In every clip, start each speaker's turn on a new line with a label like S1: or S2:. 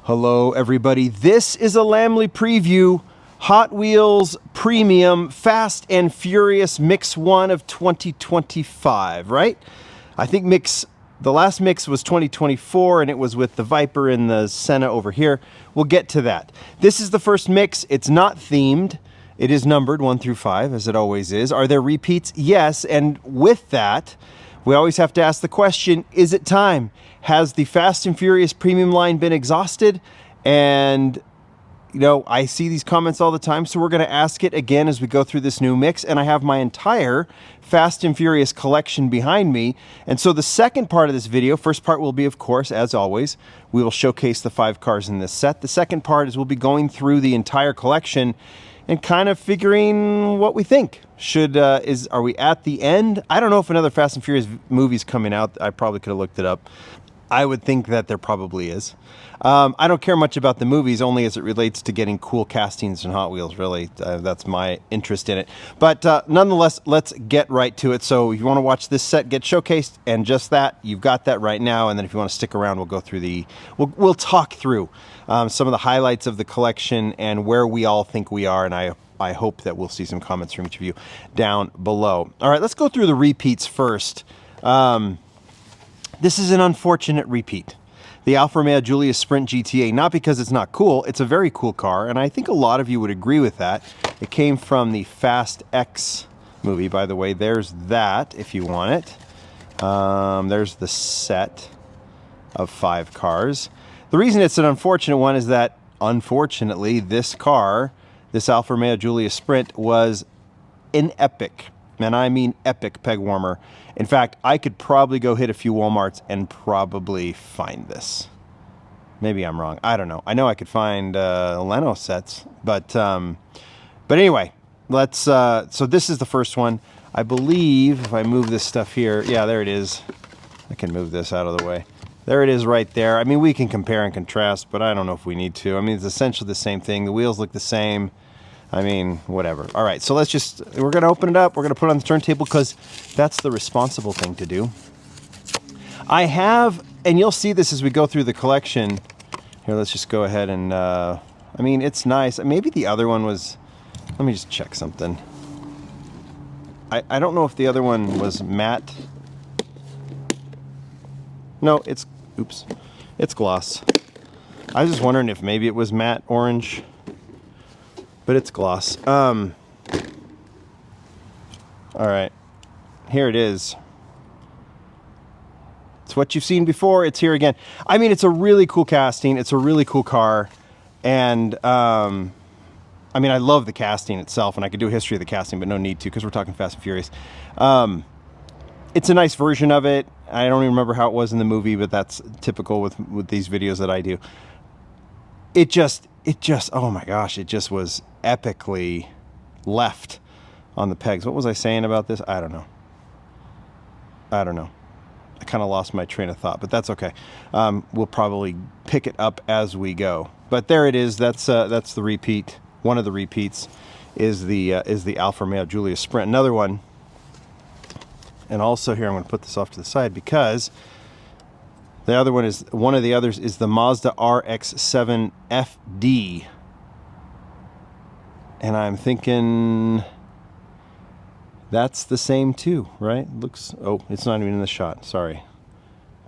S1: Hello everybody, this is a Lamley preview, Hot Wheels Premium Fast and Furious Mix 1 of 2025, right? I think the last mix was 2024 and it was with the Viper and the Senna over here. We'll get to that. This is the first mix, it's not themed. It is numbered 1 through 5 as it always is. Are there repeats? Yes, and with that, we always have to ask the question, is it time? Has the Fast and Furious Premium line been exhausted? And, you know, I see these comments all the time, so we're going to ask it again as we go through this new mix. And I have my entire Fast and Furious collection behind me. And so the second part of this video, first part will be, of course, as always, we will showcase the 5 cars in this set. The second part is we'll be going through the entire collection and kind of figuring what we think. Are we at the end? I don't know if another Fast and Furious movie's coming out. I probably could have looked it up. I would think that there probably is. I don't care much about the movies, only as it relates to getting cool castings and Hot Wheels, really. That's my interest in it. But nonetheless, let's get right to it. So if you want to watch this set get showcased, and just that, you've got that right now. And then if you want to stick around, we'll go through we'll talk through some of the highlights of the collection and where we all think we are. And I hope that we'll see some comments from each of you down below. All right, let's go through the repeats first. This is an unfortunate repeat. The Alfa Romeo Giulia Sprint GTA, not because it's not cool, it's a very cool car, and I think a lot of you would agree with that. It came from the Fast X movie, by the way. There's that, if you want it. There's the set of 5 cars. The reason it's an unfortunate one is that, unfortunately, this car, this Alfa Romeo Giulia Sprint, was an epic, and I mean epic, peg warmer. In fact, I could probably go hit a few Walmarts and probably find this. Maybe I'm wrong. I don't know. I know I could find Leno sets, but anyway, let's. So this is the first one. I believe if I move this stuff here, yeah, there it is. I can move this out of the way. There it is right there. I mean, we can compare and contrast, but I don't know if we need to. I mean, it's essentially the same thing. The wheels look the same. I mean, whatever. All right, so we're going to open it up. We're going to put it on the turntable because that's the responsible thing to do. I have, and you'll see this as we go through the collection. Here, let's just go ahead and, I mean, it's nice. Maybe the other one was, let me just check something. I don't know if the other one was matte. No, it's gloss. I was just wondering if maybe it was matte orange. But it's gloss. All right, here it is. It's what you've seen before. It's here again. I mean, it's a really cool casting. It's a really cool car. And, I mean, I love the casting itself, and I could do a history of the casting, but no need to because we're talking Fast and Furious. It's a nice version of it. I don't even remember how it was in the movie, but that's typical with these videos that I do. It just, oh my gosh, it just was epically left on the pegs. What was I saying about this? I don't know. I kind of lost my train of thought, but that's okay. We'll probably pick it up as we go. But there it is. That's the repeat. One of the repeats is the Alfa Romeo Giulia Sprint. Another one. And also here, I'm going to put this off to the side because one of the others is the Mazda RX-7 FD. And I'm thinking that's the same too, right? It's not even in the shot, sorry.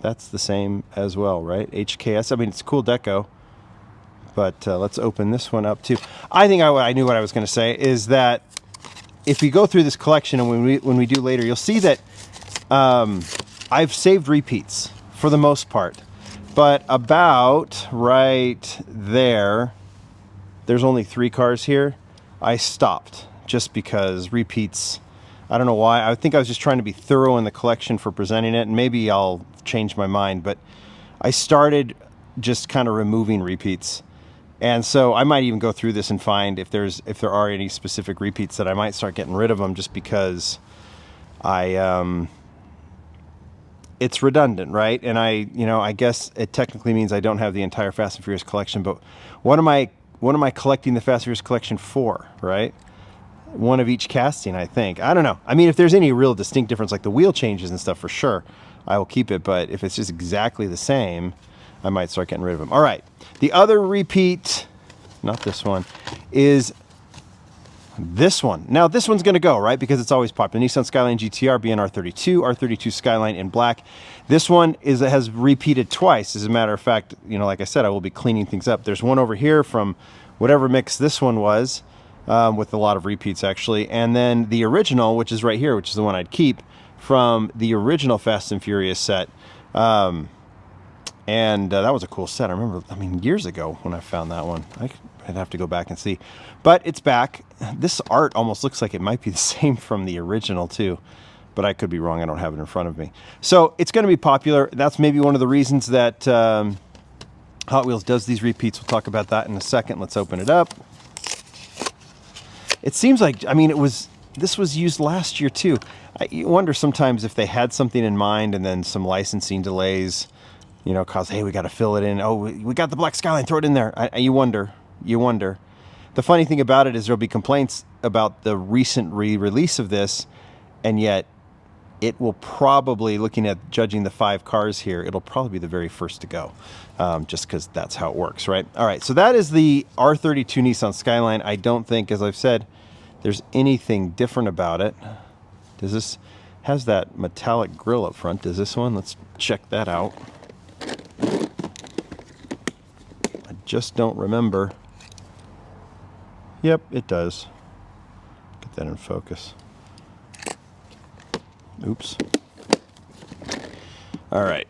S1: That's the same as well, right? HKS, I mean, it's cool deco. But let's open this one up too. I think I knew what I was going to say is that if we go through this collection and when we do later, you'll see that I've saved repeats for the most part, but about right there's only 3 cars here. I stopped just because repeats, I don't know why. I think I was just trying to be thorough in the collection for presenting it, and maybe I'll change my mind, but I started just kind of removing repeats. And so I might even go through this and find if there are any specific repeats that I might start getting rid of them just because it's redundant, right? And I guess it technically means I don't have the entire Fast and Furious collection, but what am I collecting the Fast and Furious collection for, right? One of each casting, I think. I don't know. I mean, if there's any real distinct difference, like the wheel changes and stuff, for sure, I will keep it. But if it's just exactly the same, I might start getting rid of them. All right. The other repeat, not this one, is this one. Now, this one's going to go, right? Because it's always popular. Nissan Skyline GTR, BNR32, R32 Skyline in black. This one has repeated twice. As a matter of fact, you know, like I said, I will be cleaning things up. There's one over here from whatever mix this one was, with a lot of repeats, actually. And then the original, which is right here, which is the one I'd keep, from the original Fast and Furious set. That was a cool set. I remember, I mean, years ago when I found that one. I'd have to go back and see. But it's back. This art almost looks like it might be the same from the original too. But I could be wrong. I don't have it in front of me. So it's going to be popular. That's maybe one of the reasons that Hot Wheels does these repeats. We'll talk about that in a second. Let's open it up. It seems like, I mean, this was used last year too. You wonder sometimes if they had something in mind and then some licensing delays, you know, cause, hey, we got to fill it in. Oh, we got the black Skyline, throw it in there. You wonder. The funny thing about it is there'll be complaints about the recent re-release of this, and yet it will probably, looking at judging the 5 cars here, it'll probably be the very first to go, just because that's how it works, right? All right, so that is the R32 Nissan Skyline. I don't think, as I've said, there's anything different about it. Does this has that metallic grille up front? Does this one? Let's check that out. I just don't remember. Yep, it does. Get that in focus. Oops. All right.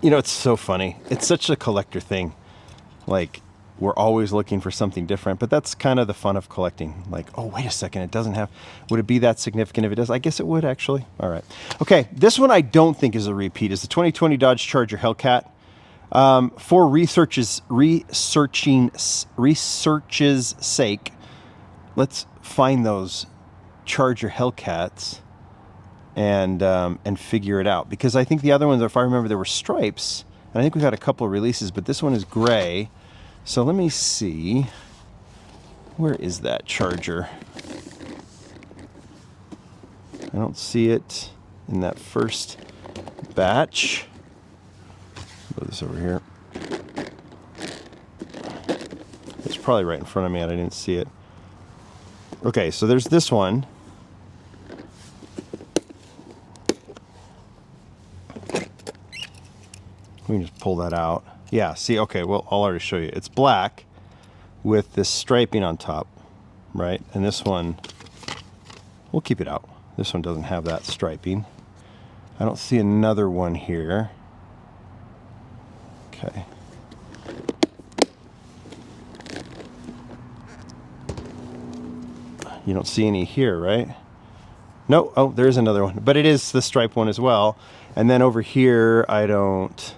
S1: You know, it's so funny. It's such a collector thing. Like, we're always looking for something different, but that's kind of the fun of collecting. Like, oh, wait a second, it doesn't have, would it be that significant if it does? I guess it would, actually. All right. Okay, this one I don't think is a repeat. It's the 2020 Dodge Charger Hellcat. For research's sake, let's find those Charger Hellcats and figure it out. Because I think the other ones, if I remember, there were stripes. And I think we've had a couple of releases, but this one is gray. So let me see. Where is that Charger? I don't see it in that first batch. Put this over here. It's probably right in front of me and I didn't see it. Okay, so there's this one. We can just pull that out. Yeah, see, okay, well, I'll already show you. It's black with this striping on top, right? And this one, we'll keep it out. This one doesn't have that striping. I don't see another one here. Okay. You don't see any here, right? No, oh, there's another one. But it is the striped one as well. And then over here, I don't...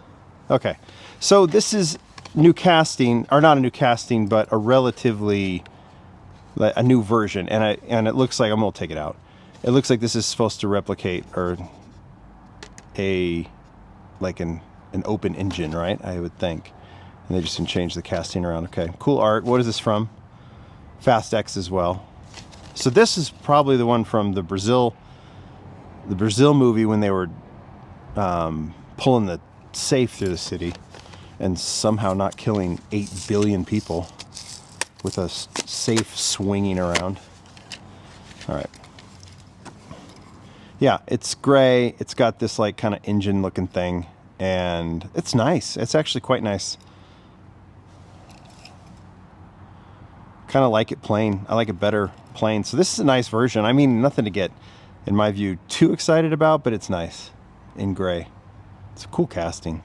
S1: Okay. So this is new casting, or not a new casting, but a relatively... a new version. And it looks like... I'm going to take it out. It looks like this is supposed to replicate, or like an open engine, right? I would think. And they just can change the casting around. Okay, cool art. What is this from? Fast X as well. So this is probably the one from the Brazil movie when they were pulling the safe through the city and somehow not killing 8 billion people with a safe swinging around. All right. Yeah, it's gray. It's got this like kind of engine looking thing, and it's nice. It's actually quite nice. Kind of like it plain. I like it better plain. So this is a nice version. I mean, nothing to get, in my view, too excited about, but it's nice in gray. It's a cool casting.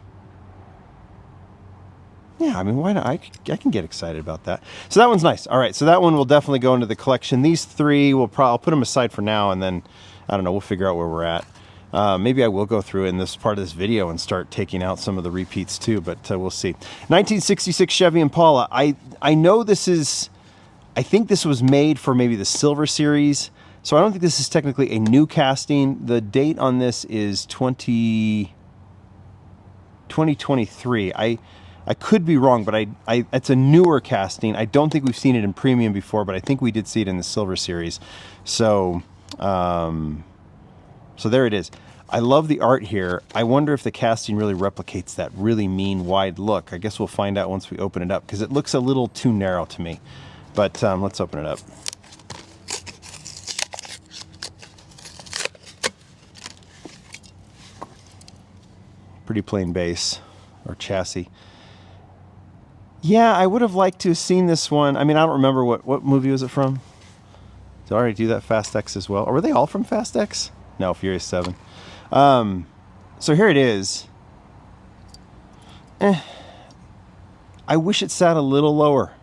S1: Yeah, I mean, why not? I can get excited about that. So that one's nice. All right, so that one will definitely go into the collection. These three, I'll put them aside for now, and then, I don't know, we'll figure out where we're at. Maybe I will go through in this part of this video and start taking out some of the repeats too, but we'll see. 1966 Chevy Impala. I know this is... I think this was made for maybe the Silver Series, so I don't think this is technically a new casting. The date on this is 2023. I could be wrong, but it's a newer casting. I don't think we've seen it in premium before, but I think we did see it in the Silver Series. So, so there it is. I love the art here. I wonder if the casting really replicates that really mean wide look. I guess we'll find out once we open it up, because it looks a little too narrow to me. But let's open it up. Pretty plain base or chassis. Yeah, I would have liked to have seen this one. I mean, I don't remember what movie was it from. Did I already do that? Fast X as well? Or were they all from Fast X? No, Furious 7. So here it is. I wish it sat a little lower.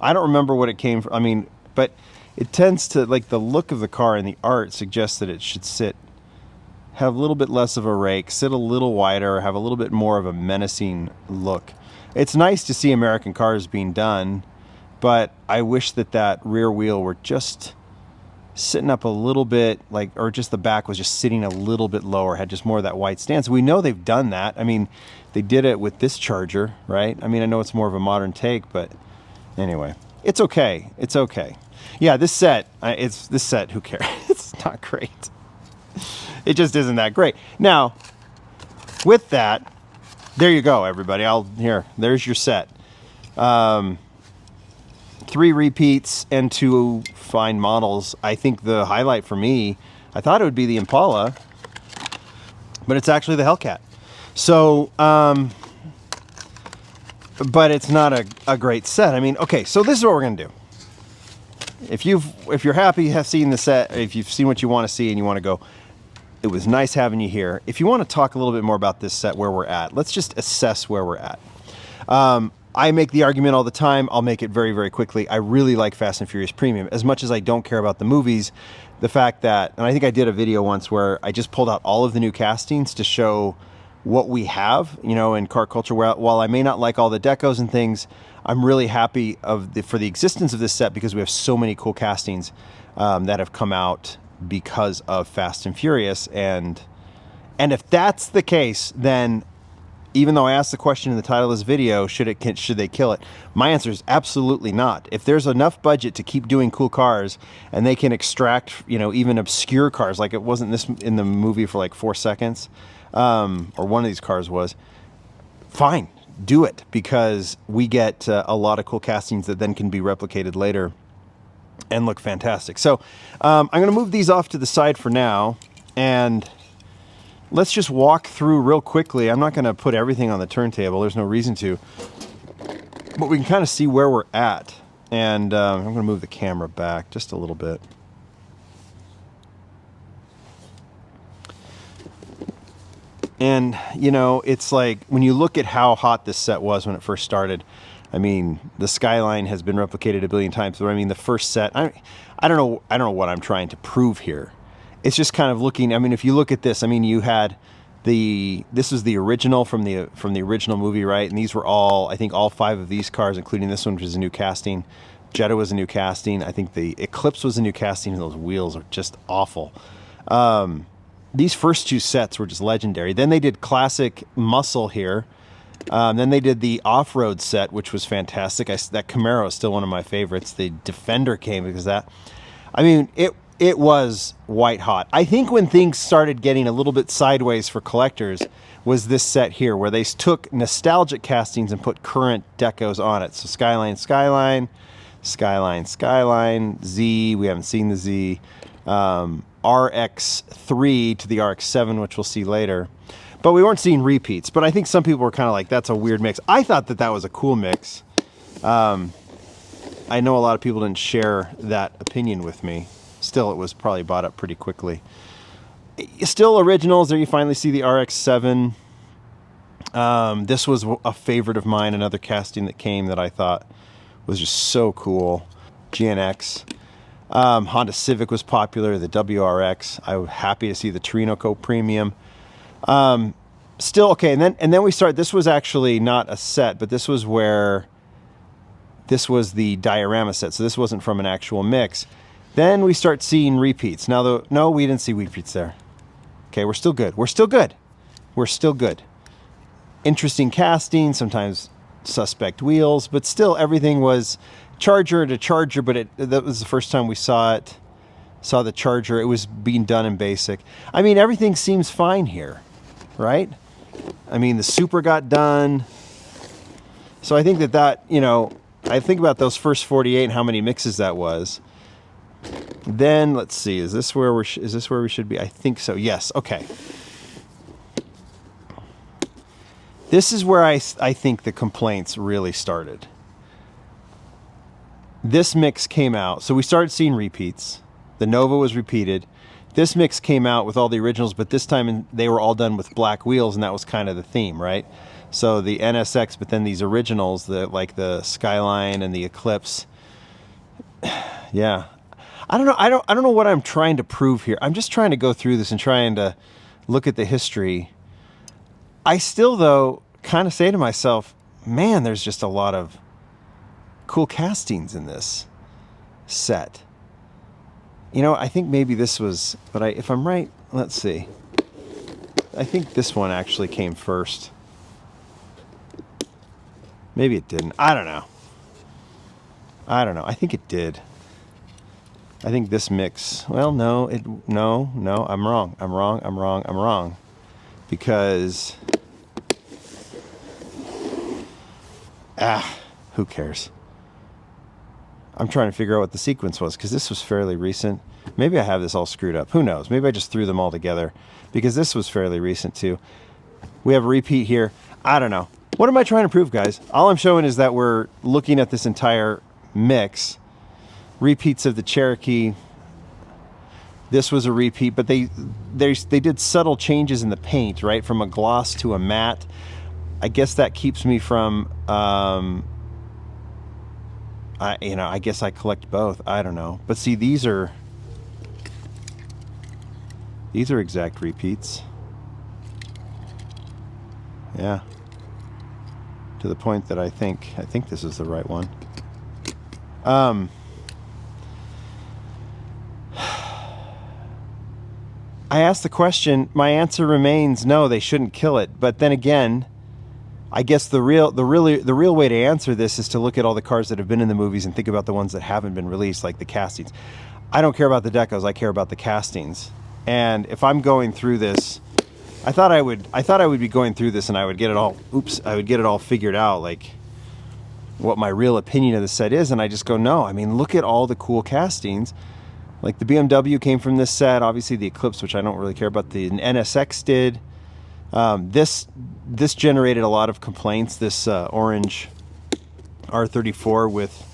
S1: I don't remember what it came from. I mean, but it tends to, like, the look of the car and the art suggests that it should sit, have a little bit less of a rake, sit a little wider, have a little bit more of a menacing look. It's nice to see American cars being done, but I wish that rear wheel were just sitting up a little bit, like, or just the back was just sitting a little bit lower, had just more of that wide stance. We know they've done that. I mean, they did it with this Charger, right? I mean, I know it's more of a modern take, but anyway, it's okay. It's okay. Yeah, this set, who cares? It's not great. It just isn't that great. Now, with that, there you go, everybody. There's your set. 3 repeats and 2 fine models. I think the highlight for me, I thought it would be the Impala, but it's actually the Hellcat. So, but it's not a great set. I mean, okay, so this is what we're gonna do. If you're happy, have seen the set, if you've seen what you want to see and you want to go, it was nice having you here. If you want to talk a little bit more about this set, where we're at, let's just assess where we're at. I make the argument all the time. I'll make it very, very quickly. I really like Fast and Furious Premium. As much as I don't care about the movies, the fact that, and I think I did a video once where I just pulled out all of the new castings to show what we have, you know, in car culture. While I may not like all the decos and things, I'm really happy for the existence of this set, because we have so many cool castings that have come out because of Fast and Furious. And if that's the case, then even though I asked the question in the title of this video, should they kill it? My answer is absolutely not. If there's enough budget to keep doing cool cars, and they can extract, you know, even obscure cars, like it wasn't this in the movie for like 4 seconds, or one of these cars was, fine, do it, because we get a lot of cool castings that then can be replicated later and look fantastic. So I'm going to move these off to the side for now, and let's just walk through real quickly. I'm not going to put everything on the turntable. There's no reason to. But we can kind of see where we're at. And I'm going to move the camera back just a little bit. And, you know, it's like when you look at how hot this set was when it first started, I mean, the Skyline has been replicated a billion times. But I mean, the first set, I don't know what I'm trying to prove here. It's just kind of looking, I mean, if you look at this, I mean, you had this was the original from the original movie, right? And these were all, I think all 5 of these cars, including this one, which is a new casting. Jetta was a new casting. I think the Eclipse was a new casting, and those wheels are just awful. These first 2 sets were just legendary. Then they did classic muscle here. Then they did the off-road set, which was fantastic. That Camaro is still one of my favorites. The Defender came because that, I mean, it was white hot. I think when things started getting a little bit sideways for collectors was this set here, where they took nostalgic castings and put current decos on it. So Skyline, Skyline, Skyline, Skyline, Z, we haven't seen the Z, RX-3 to the RX-7, which we'll see later. But we weren't seeing repeats. But I think some people were kind of like, that's a weird mix. I thought that was a cool mix. I know a lot of people didn't share that opinion with me. Still, it was probably bought up pretty quickly. Still originals. There you finally see the RX-7. This was a favorite of mine, another casting that came that I thought was just so cool. GNX. Honda Civic was popular, the WRX. I was happy to see the Torino Co Premium. Still, okay, and then we start, this was actually not a set, but this was the diorama set, so this wasn't from an actual mix. Then we start seeing repeats. Now, no, we didn't see repeats there. Okay, we're still good. We're still good. We're still good. Interesting casting, sometimes suspect wheels, but still everything was Charger to Charger, but that was the first time we saw it. Saw the Charger. It was being done in basic. I mean, everything seems fine here, right? I mean, the Super got done. So I think that, you know, I think about those first 48 and how many mixes that was. Then let's see, is this where we should be? I think so. Yes. Okay. This is where I think the complaints really started. This mix came out, so we started seeing repeats. The Nova was repeated. This mix came out with all the originals, but this time they were all done with black wheels, and that was kind of the theme, right? So the NSX, but then these originals, like the Skyline and the Eclipse. Yeah. I don't know. I don't know what I'm trying to prove here. I'm just trying to go through this and trying to look at the history. I still, though, kind of say to myself, man, there's just a lot of cool castings in this set. You know, I think maybe this was, but if I'm right, let's see. I think this one actually came first. Maybe it didn't. I don't know. I think it did. I think this mix, well, no, I'm wrong. Because, who cares? I'm trying to figure out what the sequence was, because this was fairly recent. Maybe I have this all screwed up. Who knows? Maybe I just threw them all together, because this was fairly recent too. We have a repeat here. I don't know. What am I trying to prove, guys? All I'm showing is that we're looking at this entire mix. Repeats of the Cherokee. This was a repeat, but they did subtle changes in the paint, right? From a gloss to a matte. I guess that keeps me from, I guess I collect both. I don't know. But see, these are exact repeats. Yeah. To the point that I think this is the right one. I asked the question, my answer remains no, they shouldn't kill it. But then again, I guess the real way to answer this is to look at all the cars that have been in the movies and think about the ones that haven't been released, like the castings. I don't care about the decos, I care about the castings. And if I'm going through this, I thought I would be going through this and I would get it all figured out, like what my real opinion of the set is, and I just go, no, I mean, look at all the cool castings. Like the BMW came from this set, obviously the Eclipse, which I don't really care about, the NSX did. This generated a lot of complaints, this orange R34 with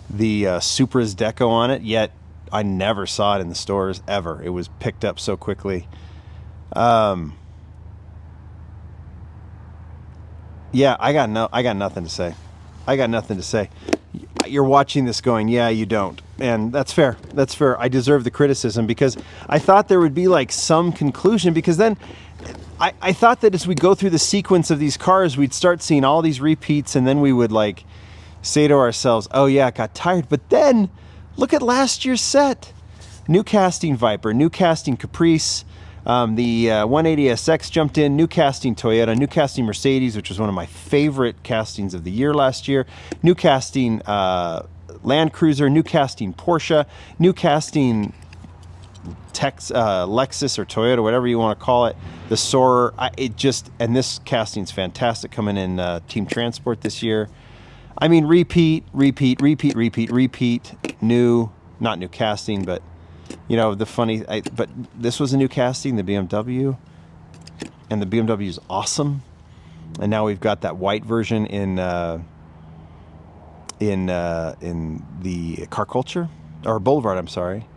S1: the Supra's deco on it, yet I never saw it in the stores, ever. It was picked up so quickly. Yeah, I got nothing to say. You're watching this going, yeah, you don't. And that's fair. That's fair. I deserve the criticism, because I thought there would be like some conclusion, because then I thought that as we go through the sequence of these cars, we'd start seeing all these repeats, and then we would like say to ourselves, oh yeah, it got tired. But then look at last year's set. New casting Viper, new casting Caprice, the 180SX jumped in, new casting Toyota, new casting Mercedes, which was one of my favorite castings of the year last year, new casting Land Cruiser, new casting Porsche, new casting Lexus or Toyota, whatever you want to call it, the Soarer. And this casting's fantastic, coming in Team Transport this year. I mean, repeat, new, not new casting, but you know, but this was a new casting, the BMW, and the BMW is awesome. And now we've got that white version in the Car Culture, or Boulevard, I'm sorry.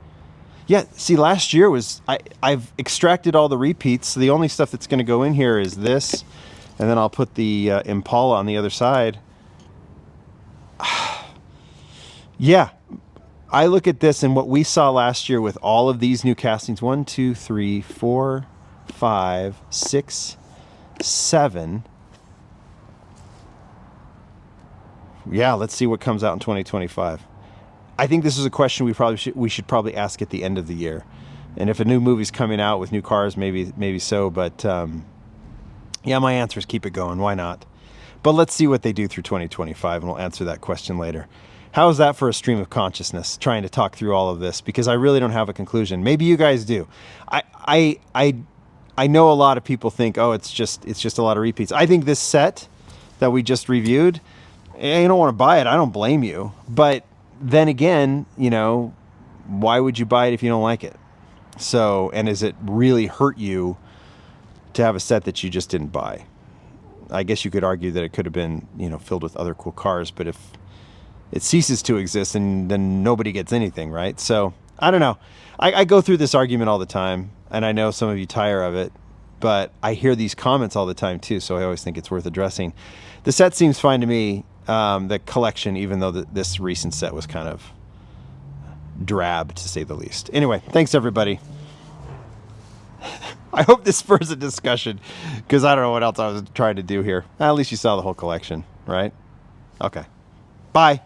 S1: Yeah, see, last year was, I've extracted all the repeats, so the only stuff that's going to go in here is this, and then I'll put the Impala on the other side. Yeah, I look at this and what we saw last year with all of these new castings, 1, 2, 3, 4, 5, 6, 7. Yeah, let's see what comes out in 2025. I think this is a question we should probably ask at the end of the year. And if a new movie's coming out with new cars, maybe so. But yeah, my answer is keep it going. Why not? But let's see what they do through 2025, and we'll answer that question later. How is that for a stream of consciousness, trying to talk through all of this? Because I really don't have a conclusion. Maybe you guys do. I know a lot of people think, oh, it's just a lot of repeats. I think this set that we just reviewed, you don't want to buy it. I don't blame you. But then again, you know, why would you buy it if you don't like it? So, and does it really hurt you to have a set that you just didn't buy? I guess you could argue that it could have been, you know, filled with other cool cars, but if it ceases to exist, and then nobody gets anything, right? So I don't know. I go through this argument all the time, and I know some of you tire of it, but I hear these comments all the time too, so I always think it's worth addressing. The set seems fine to me. The collection, even though this recent set was kind of drab, to say the least. Anyway, thanks everybody. I hope this spurs a discussion, because I don't know what else I was trying to do here. At least you saw the whole collection, right? Okay. Bye.